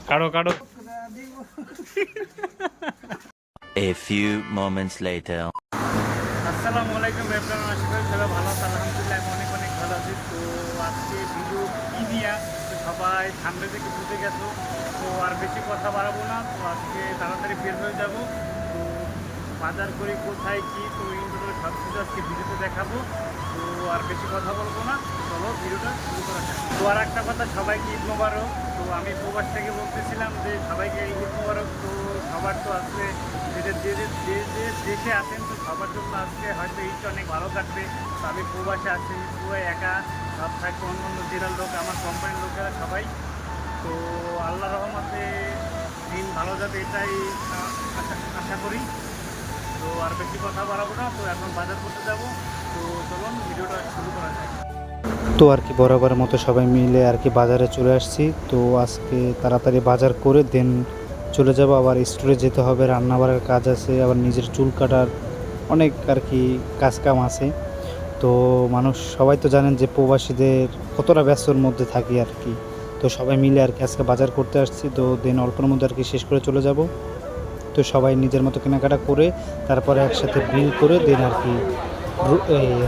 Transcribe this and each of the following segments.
কাড়ো কাড়ো। A few moments later. আসসালামু আলাইকুম everyone, আশা করি সবাই ভালো আছে। আলহামদুলিল্লাহ আমি অনেক অনেক ভালো আছি। তো আজকে ভিডিও কী নিয়ে সবাই ঠান্ডা থেকে বুঝে গেছো, তো আর বেশি কথা বাড়াবো না। তো আজকে তাড়াতাড়ি বের হয়ে যাব। তো বাজার করি কোথায় কী, তো ইন্টারনেট সব কিছু আজকে ভিডিওতে দেখাবো। তো আর বেশি কথা বলবো না, চলো ভিডিওটা শুরু করা যায়। তো আর একটা কথা, সবাইকে ঈদ মোবারক। তো আমি প্রবাস থেকে বলতেছিলাম যে সবাইকে ঈদ মোবারক। তো সবার তো আজকে যে দেশে আছেন, তো সবার জন্য আজকে হয়তো ঈদটা অনেক ভালো কাটবে। তো আমি প্রবাসে আছি, পুরো একা, সব থাকবে অন্য অন্য জেলার লোক, আমার কোম্পানির লোকেরা সবাই। তো আল্লাহ রহমতে দিন ভালো যাবে, এটাই আশা করি। তো আর বেশি কথা বাড়াবো না, তো এখন বাজার করতে যাব। তো চলুন ভিডিওটা শুরু করা যায়। তো আর কি বরাবরের মতো সবাই মিলে আর কি বাজারে চলে আসছি। তো আজকে তাড়াতাড়ি বাজার করে দেন চলে যাব। আবার স্টোরে যেতে হবে, রান্নাবাড়ার কাজ আছে, আবার নিজের চুল কাটার অনেক আর কি কাজ কাম আছে। তো মানুষ সবাই তো জানেন যে প্রবাসীদের কতটা ব্যস্তর মধ্যে থাকি আর কি। তো সবাই মিলে আর কি আজকে বাজার করতে আসছি। তো দেন অল্পের মধ্যে আর কি শেষ করে চলে যাব। তো সবাই নিজের মতো কেনাকাটা করে তারপরে একসাথে বিল করে দেন আর কি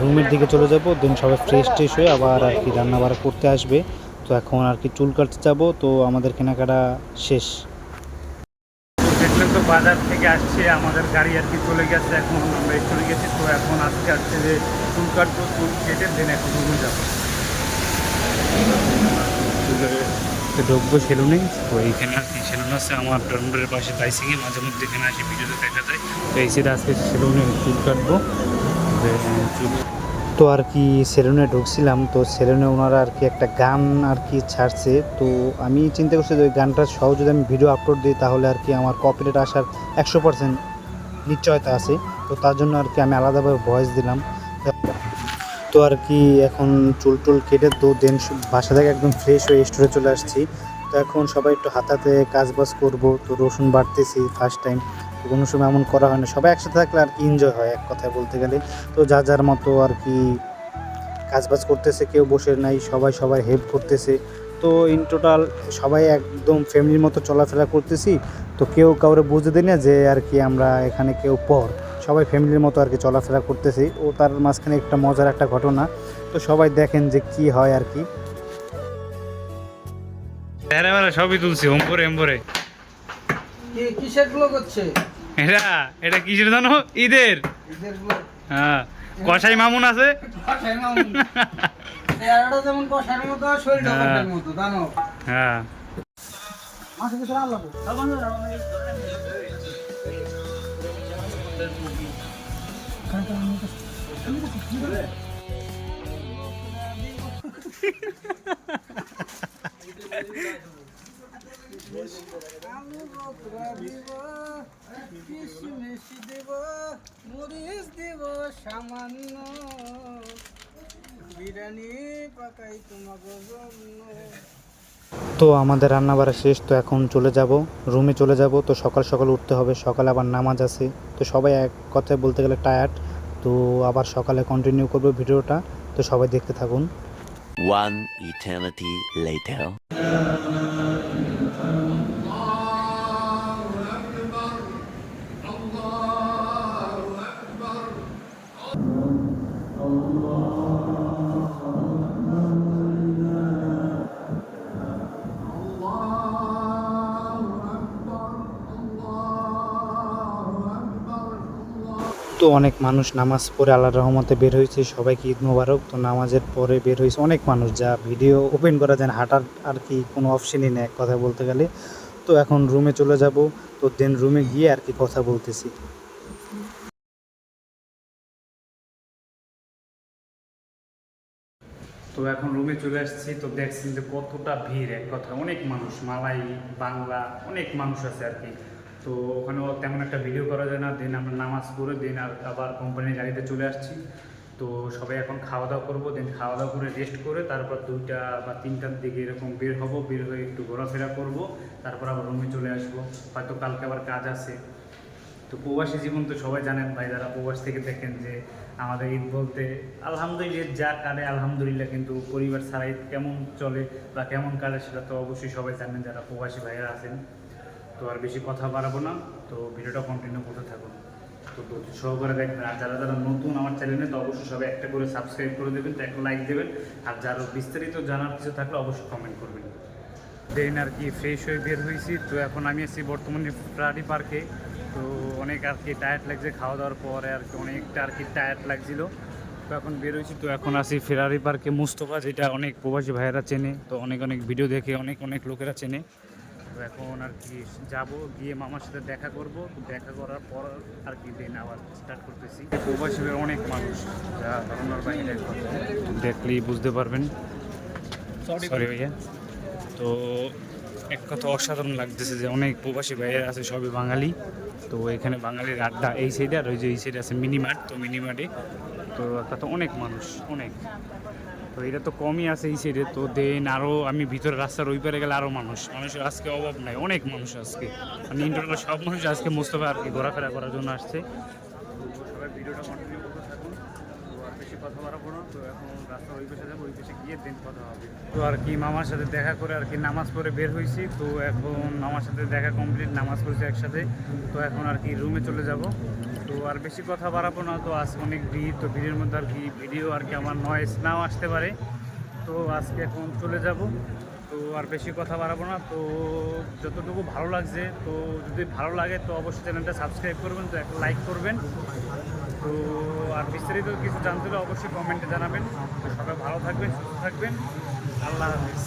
রুমের দিকে চলে যাব। দেন সবাই ফ্রেশ ট্রেশ হয়ে আবার আর কি রান্নাবাড়া করতে আসবে। তো এখন আর কি চুল কাটতে যাব। তো আমাদের কেনাকাটা শেষ। দেখলেন তো বাজার থেকে আসছে, আমাদের গাড়ি আর কি চলে গেছে, এখন আমরা চলে গেছি। তো এখন আজকে আসছে যে চুল কাটবো, চুল কেটে দেন এখন রুমে যাবো। ঢুকবো সেলুনে। তো এইখানে আর কি সেলুন আছে আমার ডরমের পাশে, বাইসিকে মাঝে মধ্যে এখানে আসে, ভিডিওতে দেখা যায়। তো এই সেটা আজকে সেলুনে চুল কাটবো। তো আর কি সেলুনে ঢুকছিলাম। তো সেলুনে ওনারা আর কি একটা গান আর কি ছাড়ছে। তো আমি চিন্তা করছি যে ওই গানটার সহ যদি আমি ভিডিও আপলোড দিই তাহলে আর কি আমার কপিরাইট আসার 100% নিশ্চয়তা আছে। তো তার জন্য আর কি আমি আলাদাভাবে ভয়েস দিলাম। তো আর কি এখন চুল টুল কেটে তো দেন বাসা থেকে একদম ফ্রেশ হয়ে স্টোরে চলে আসছি। তো এখন সবাই একটু হাতাতে কাজ বাজ করবো। তো রসুন বাড়তেছি ফার্স্ট টাইম, তো কোনো সময় এমন করা হয় না। সবাই একসাথে থাকলে আর কি এনজয় হয় এক কথায় বলতে গেলে। তো যার যার মতো আর কি কাজ বাজ করতেছে, কেউ বসে নাই, সবাই সবাই হেল্প করতেছে। তো ইন টোটাল সবাই একদম ফ্যামিলির মতো চলাফেরা করতেছি। তো কেউ কাউরে বুঝে দিই না যে আর কি আমরা এখানে কেউ পর, সবাই ফ্যামিলির মতো আর কি চলাফেরা করতেছি। ও তার মাঝখানে একটা মজার একটা ঘটনা, তো সবাই দেখেন যে কি হয় আর কি। সবই তুলছি ওম্বরে এম্বরে। কিসের গুলো করছে? এটা কিসের জানো? ঈদের। হ্যাঁ, কসাই মামুন আছে। যেমন কষার মতো, শরীরটা কষার মতো, জানো? হ্যাঁ, মাসে কিছু আনলাম। আলু বকরা দিব, কিশমিশ দিব, মরিচ দিব সামান্য, বিরিয়ানি পাকাই তোমাকে জন্য। তো আমাদের রান্না বাড়া শেষ। তো এখন চলে যাব, রুমে চলে যাব। তো সকাল সকাল উঠতে হবে, সকালে আবার নামাজ আছে। তো সবাই এক কথায় বলতে গেলে টায়ার্ড। তো আবার সকালে কন্টিনিউ করবো ভিডিওটা। তো সবাই দেখতে থাকুন। One eternity later. তো অনেক মানুষ নামাজ পড়ে আল্লাহর রহমতে বের হয়েছে, সবাইকে ঈদ মোবারক। তো নামাজের পরে বের হয়েছে অনেক মানুষ, যা ভিডিও ওপেন করা যায় না, হাঁটার আর কি কোনো অপশনই নেই এক কথা বলতে গেলে। তো এখন রুমে চলে যাব। তো দেন রুমে গিয়ে আর কি কথা বলতেছি। তো এখন রুমে চলে আসছি। তো দেখছেন যে কতটা ভিড়, এক কথা অনেক মানুষ, মালাই বাংলা অনেক মানুষ আছে আর কি। তো ওখানেও তেমন একটা ভিডিও করা যায় না। দেন আমরা নামাজ পড়ে দেন আর আবার কোম্পানির গাড়িতে চলে আসছি। তো সবাই এখন খাওয়া দাওয়া করবো, দেন খাওয়া দাওয়া করে রেস্ট করে তারপর 2টা বা 3টার দিকে এরকম বের হব। বের হয়ে একটু ঘোরাফেরা করব, তারপর আবার রুমে চলে আসবো। হয়তো কালকে আবার কাজ আছে। তো প্রবাসী জীবন তো সবাই জানেন ভাই, যারা প্রবাস থেকে দেখেন যে আমাদের ঈদ বলতে আলহামদুলিল্লাহ যা কাটে আলহামদুলিল্লাহ, কিন্তু পরিবার ছাড়া ঈদ কেমন চলে বা কেমন কাটে সেটা তো অবশ্যই সবাই জানেন যারা প্রবাসী ভাইয়েরা আছেন। তো আর বেশি কথা বাড়াবো না, তো ভিডিওটা কন্টিনিউ করতে থাকুন। তো ধৈর্য সহকারে দেখবেন, আর যারা যারা নতুন আমার চ্যানেলে তো অবশ্যই সবাই একটা করে সাবস্ক্রাইব করে দেবেন, তো একটা লাইক দেবেন, আর যারা বিস্তারিত জানার কিছু থাকলে অবশ্যই কমেন্ট করবেন। দেন আর কি ফ্রেশ হয়ে বের হয়েছি, তো এখন আমি আছি বর্তমানে ফেরারি পার্কে। তো অনেক আর কি টায়ার্ড লাগছে খাওয়া দাওয়ার পরে, আর কি অনেকটা আর কি টায়ার্ড লাগছিল। তো এখন বের হয়েছি, তো এখন আছি ফেরারি পার্কে মুস্তফা, যেটা অনেক প্রবাসী ভাইয়েরা চেনে, তো অনেক অনেক ভিডিও দেখে অনেক লোকেরা চেনে। তো এখন আর কি যাব, গিয়ে মামার সাথে দেখা করব, দেখা করার পর আর কি দিন আবার স্টার্ট করতেছি। প্রবাসী ভাইয়ের অনেক মানুষ, যা ধারণার বাইরে দেখলেই বুঝতে পারবেন। সরি ভাইয়া। তো এক কথা অসাধারণ লাগতেছে যে অনেক প্রবাসী ভাইয়েরা আছে, সবই বাঙালি। তো এখানে বাঙালির আড্ডা এই সাইডে, আর ওই যে এই সাইডে আছে মিনিমার্ট, তো মিনিমার্টে তো একটা তো অনেক মানুষ, অনেক। তো এটা তো কমই আছে এই সাইডে, তো দেন আরও আমি ভিতরে রাস্তার ওই পারে গেলে আরও মানুষের আজকে অভাব নাই, অনেক মানুষ আজকে, মানে ইন্টারনেট সব মানুষ আজকে মোস্তফা আর কি ঘোরাফেরা করার জন্য আসছে। তো সবাই ভিডিওটা কন্টিনিউ করতে থাকুন, তো আর বেশি কথা বাড়াবো না। তো এখন রাস্তার ওই পাশে যাবো, ওই পাশে গিয়ে দেন কথা হবে। তো আর কি মামার সাথে দেখা করে আর কি নামাজ পড়ে বের হয়েছি। তো এখন মামার সাথে দেখা কমপ্লিট, নামাজ পড়েছি একসাথে। তো এখন আর কি রুমে চলে যাব। তো আর বেশি কথা বাড়াবো না, তো আজকে অনেক ভিড়, তো ভিড়ের মধ্যে আর কি ভিডিও আর কি আমার নয়েজ নাও আসতে পারে। তো আজকে এখন চলে যাব, তো আর বেশি কথা বাড়াবো না। তো যতটুকু ভালো লাগছে, তো যদি ভালো লাগে তো অবশ্যই চ্যানেলটা সাবস্ক্রাইব করবেন, তো একটা লাইক করবেন। তো আর বিস্তারিত কিছু জানতে হলে অবশ্যই কমেন্টে জানাবেন। তো সবাই ভালো থাকবেন, সুস্থ থাকবেন, আল্লাহ হাফিজ।